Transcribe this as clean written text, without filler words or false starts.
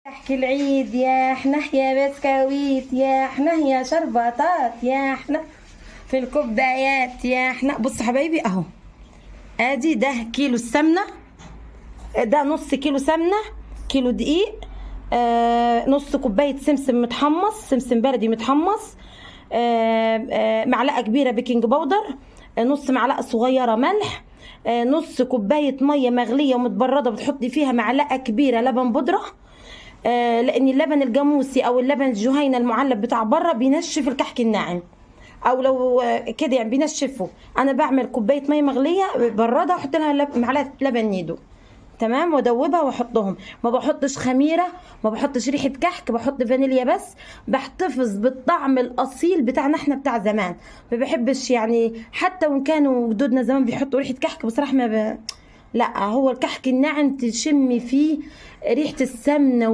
كحك العيد يا احنا يا بسكويت يا احنا يا شربطات يا احنا في الكوبايات يا احنا. بص حبايبي اهو، ادي ده كيلو السمنه، ده نص كيلو سمنه، كيلو دقيق، نص كوبايه سمسم متحمص، سمسم بلدي متحمص، معلقه كبيره بيكنج باودر، نص معلقه صغيره ملح، نص كوبايه ميه مغليه ومتبرده بتحطي فيها معلقه كبيره لبن بودره، لان اللبن الجاموسي او اللبن الجهينه المعلب بتاع بره بينشف الكحك الناعم، او لو كده يعني بينشفه. انا بعمل كوبايه ميه مغليه برده واحط لها معلقه لبن نيدو، تمام، وادوبها واحطهم. ما بحطش خميره، ما بحطش ريحه كحك، بحط فانيليا بس، بحتفظ بالطعم الاصيل بتاعنا احنا بتاع زمان. ما بحبش يعني، حتى وان كانوا جدودنا زمان بيحطوا ريحه كحك بصراحه لا، هو الكحك الناعم تشمي فيه ريحه السمنه